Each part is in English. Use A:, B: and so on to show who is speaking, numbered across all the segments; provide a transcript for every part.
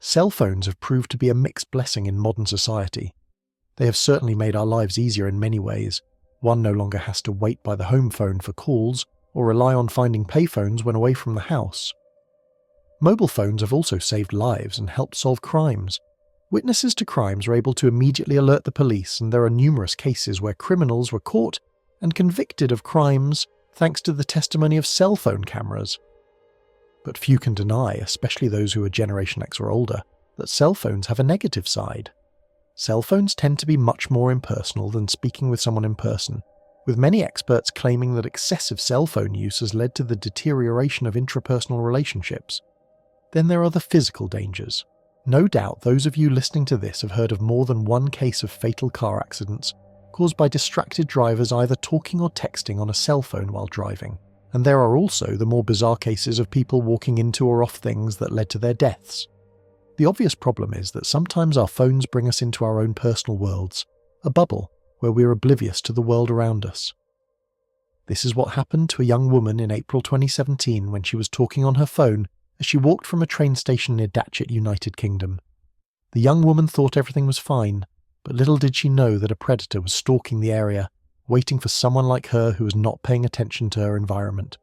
A: Cell phones have proved to be a mixed blessing in modern society. They have certainly made our lives easier in many ways. One no longer has to wait by the home phone for calls or rely on finding payphones when away from the house. Mobile phones have also saved lives and helped solve crimes. Witnesses to crimes are able to immediately alert the police, and there are numerous cases where criminals were caught and convicted of crimes thanks to the testimony of cell phone cameras. But few can deny, especially those who are Generation X or older, that cell phones have a negative side. Cell phones tend to be much more impersonal than speaking with someone in person, with many experts claiming that excessive cell phone use has led to the deterioration of intrapersonal relationships. Then there are the physical dangers. No doubt those of you listening to this have heard of more than one case of fatal car accidents caused by distracted drivers either talking or texting on a cell phone while driving. And there are also the more bizarre cases of people walking into or off things that led to their deaths. The obvious problem is that sometimes our phones bring us into our own personal worlds, a bubble where we're oblivious to the world around us. This is what happened to a young woman in April 2017 when she was talking on her phone as she walked from a train station near Datchet, United Kingdom. The young woman thought everything was fine, but little did she know that a predator was stalking the area, waiting for someone like her who was not paying attention to her environment.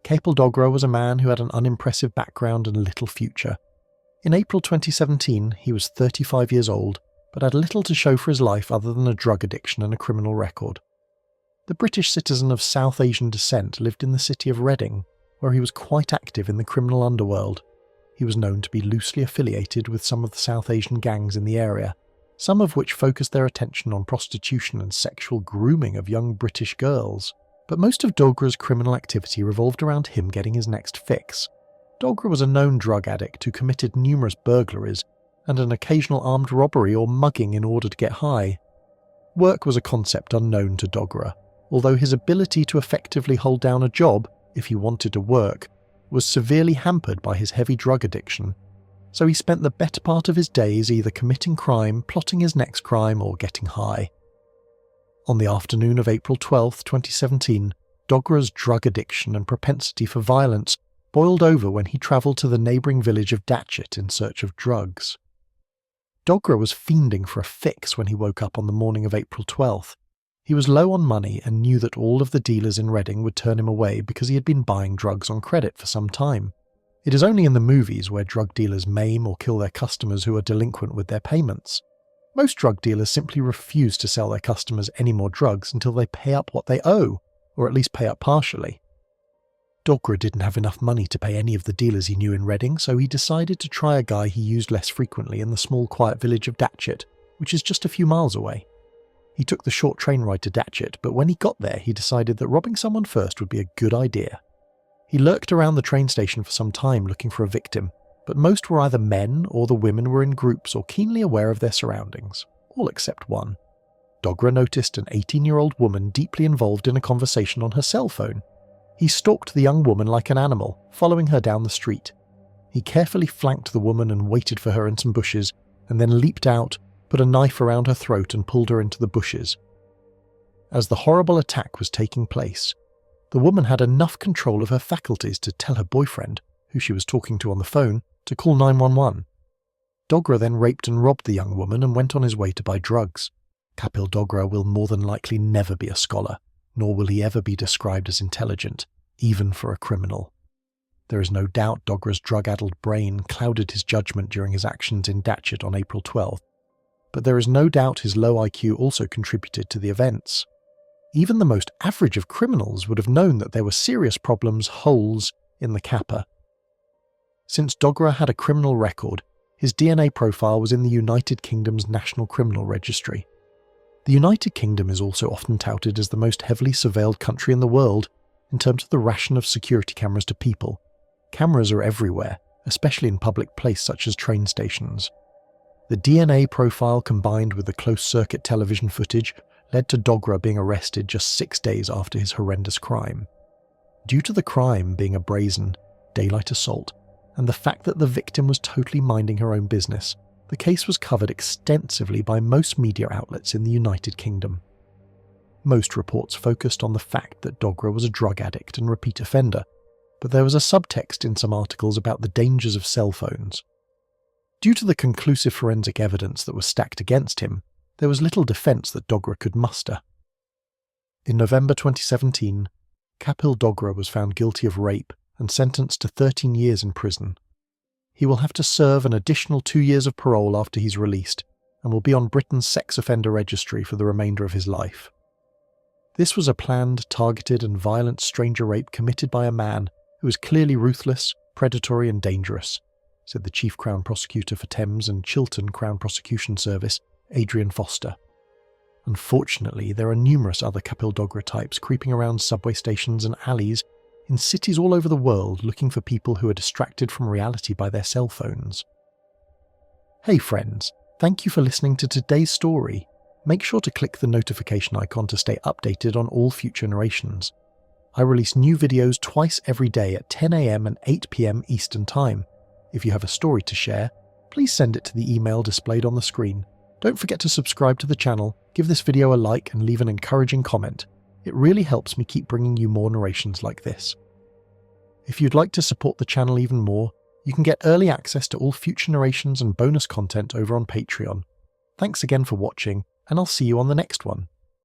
A: Kapil Dogra was a man who had an unimpressive background and little future. In April 2017, he was 35 years old, but had little to show for his life other than a drug addiction and a criminal record. The British citizen of South Asian descent lived in the city of Reading, where he was quite active in the criminal underworld. He was known to be loosely affiliated with some of the South Asian gangs in the area, some of which focused their attention on prostitution and sexual grooming of young British girls. But most of Dogra's criminal activity revolved around him getting his next fix. Dogra was a known drug addict who committed numerous burglaries and an occasional armed robbery or mugging in order to get high. Work was a concept unknown to Dogra, although his ability to effectively hold down a job, if he wanted to work, was severely hampered by his heavy drug addiction. So he spent the better part of his days either committing crime, plotting his next crime, or getting high. On the afternoon of April 12, 2017, Dogra's drug addiction and propensity for violence boiled over when he travelled to the neighbouring village of Datchet in search of drugs. Dogra was fiending for a fix when he woke up on the morning of April 12th. He was low on money and knew that all of the dealers in Reading would turn him away because he had been buying drugs on credit for some time. It is only in the movies where drug dealers maim or kill their customers who are delinquent with their payments. Most drug dealers simply refuse to sell their customers any more drugs until they pay up what they owe, or at least pay up partially. Dogra didn't have enough money to pay any of the dealers he knew in Reading, so he decided to try a guy he used less frequently in the small quiet village of Datchet, which is just a few miles away. He took the short train ride to Datchet, but when he got there he decided that robbing someone first would be a good idea. He lurked around the train station for some time looking for a victim, but most were either men or the women were in groups or keenly aware of their surroundings, all except one. Dogra noticed an 18-year-old woman deeply involved in a conversation on her cell phone. He stalked the young woman like an animal, following her down the street. He carefully flanked the woman and waited for her in some bushes, and then leaped out, put a knife around her throat and pulled her into the bushes. As the horrible attack was taking place, the woman had enough control of her faculties to tell her boyfriend, who she was talking to on the phone, to call 911. Dogra then raped and robbed the young woman and went on his way to buy drugs. Kapil Dogra will more than likely never be a scholar, nor will he ever be described as intelligent, even for a criminal. There is no doubt Dogra's drug-addled brain clouded his judgment during his actions in Datchet on April 12th, but there is no doubt his low IQ also contributed to the events. Even the most average of criminals would have known that there were serious problems, holes, in the kappa. Since Dogra had a criminal record, his DNA profile was in the United Kingdom's National Criminal Registry. The United Kingdom is also often touted as the most heavily surveilled country in the world in terms of the ration of security cameras to people. Cameras are everywhere, especially in public places such as train stations. The DNA profile combined with the closed-circuit television footage led to Dogra being arrested just 6 days after his horrendous crime. Due to the crime being a brazen, daylight assault, and the fact that the victim was totally minding her own business, the case was covered extensively by most media outlets in the United Kingdom. Most reports focused on the fact that Dogra was a drug addict and repeat offender, but there was a subtext in some articles about the dangers of cell phones. Due to the conclusive forensic evidence that was stacked against him, there was little defence that Dogra could muster. In November 2017, Kapil Dogra was found guilty of rape and sentenced to 13 years in prison. He will have to serve an additional 2 years of parole after he's released, and will be on Britain's sex offender registry for the remainder of his life. This was a planned, targeted and violent stranger rape committed by a man who was clearly ruthless, predatory and dangerous, said the Chief Crown Prosecutor for Thames and Chiltern Crown Prosecution Service, Adrian Foster. Unfortunately, there are numerous other Kapil Dogra types creeping around subway stations and alleys in cities all over the world looking for people who are distracted from reality by their cell phones. Hey friends, thank you for listening to today's story. Make sure to click the notification icon to stay updated on all future narrations. I release new videos twice every day at 10 AM and 8 PM Eastern Time. If you have a story to share, please send it to the email displayed on the screen. Don't forget to subscribe to the channel, give this video a like and leave an encouraging comment. It really helps me keep bringing you more narrations like this. If you'd like to support the channel even more, you can get early access to all future narrations and bonus content over on Patreon. Thanks again for watching, and I'll see you on the next one.